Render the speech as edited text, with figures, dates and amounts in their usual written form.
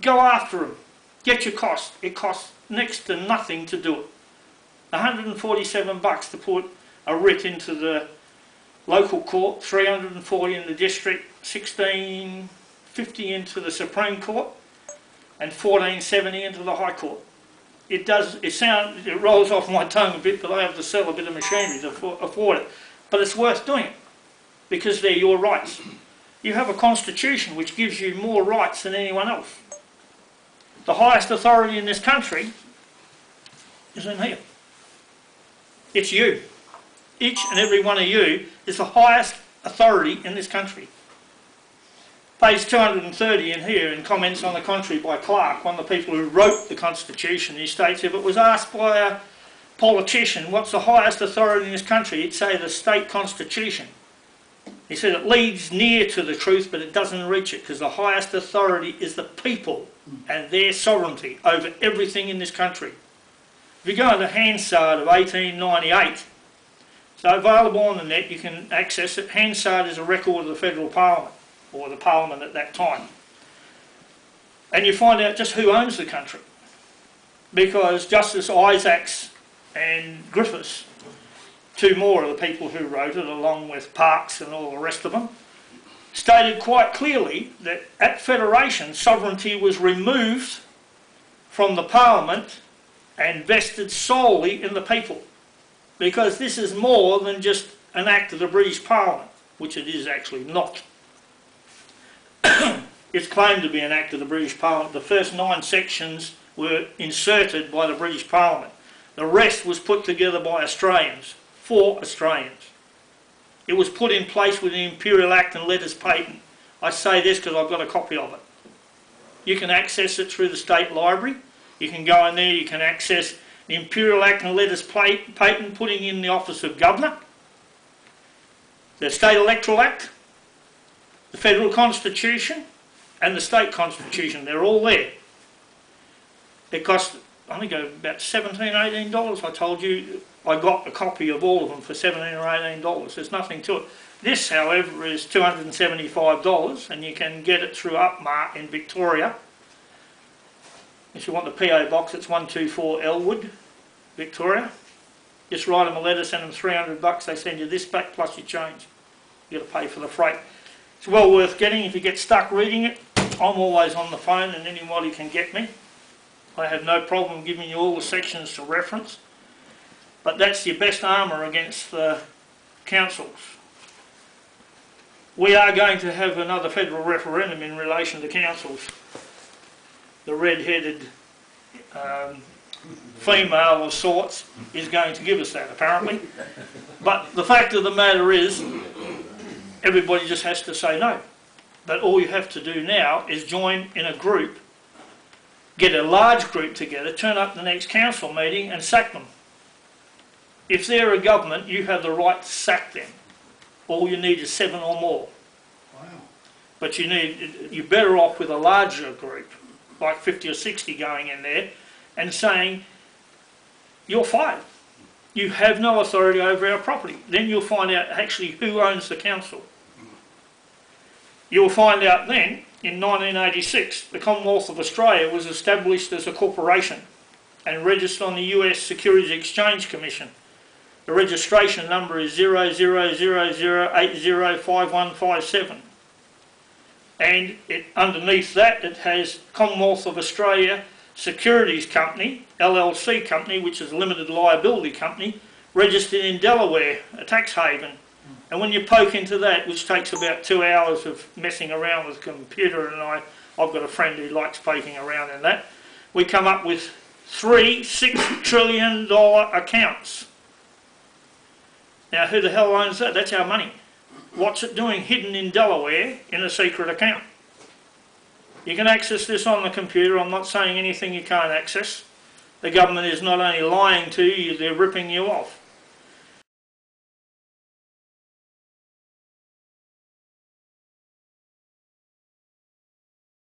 Go after them. Get your cost. It costs next to nothing to do it. $147 to put a writ into the local court, $340 in the district, $16.50 into the Supreme Court, and $14.70 into the High Court. It rolls off my tongue a bit, but I have to sell a bit of machinery to afford it. But it's worth doing it, because they're your rights. You have a constitution which gives you more rights than anyone else. The highest authority in this country is in here. It's you. Each and every one of you is the highest authority in this country. Page 230 in here, in Comments on the Contrary by Clark, one of the people who wrote the Constitution, he states, if it was asked by a politician what's the highest authority in this country, he'd say the state constitution. He said it leads near to the truth, but it doesn't reach it, because the highest authority is the people and their sovereignty over everything in this country. If you go to the Hansard of 1898, so available on the net, you can access it. Hansard is a record of the Federal Parliament, or the Parliament at that time. And you find out just who owns the country. Because Justice Isaacs and Griffiths, two more of the people who wrote it, along with Parkes and all the rest of them, stated quite clearly that at Federation, sovereignty was removed from the Parliament and vested solely in the people. Because this is more than just an act of the British Parliament, which it is actually not. It's claimed to be an act of the British Parliament. The first 9 sections were inserted by the British Parliament. The rest was put together by Australians, for Australians. It was put in place with the Imperial Act and Letters Patent. I say this because I've got a copy of it. You can access it through the State Library. You can go in there, you can access the Imperial Act and Letters Patent, putting in the Office of Governor, the State Electoral Act, the Federal Constitution, and the State Constitution. They're all there. It cost, I think, about $17, $18. I told you I got a copy of all of them for $17 or $18. There's nothing to it. This, however, is $275, and you can get it through Upmart in Victoria. If you want the PO box, it's 124 Elwood, Victoria. Just write them a letter, send them $300. They send you this back plus your change. You've got to pay for the freight. It's well worth getting. If you get stuck reading it, I'm always on the phone and anybody can get me. I have no problem giving you all the sections to reference. But that's your best armour against the councils. We are going to have another federal referendum in relation to councils. The red-headed female of sorts is going to give us that, apparently. But the fact of the matter is, everybody just has to say no. But all you have to do now is join in a group, get a large group together, turn up the next council meeting and sack them. If they're a government, you have the right to sack them. All you need is 7 or more. Wow. But you're better off with a larger group, like 50 or 60 going in there, and saying, you're fired. You have no authority over our property. Then you'll find out actually who owns the council. You'll find out then, in 1986, the Commonwealth of Australia was established as a corporation and registered on the US Securities Exchange Commission. The registration number is 0000805157. And underneath that it has Commonwealth of Australia Securities Company, LLC company, which is a limited liability company, registered in Delaware, a tax haven. And when you poke into that, which takes about 2 hours of messing around with a computer, and I've got a friend who likes poking around in that, we come up with 3 $6 trillion accounts. Now who the hell owns that? That's our money. What's it doing hidden in Delaware in a secret account? You can access this on the computer. I'm not saying anything you can't access. The government is not only lying to you, they're ripping you off.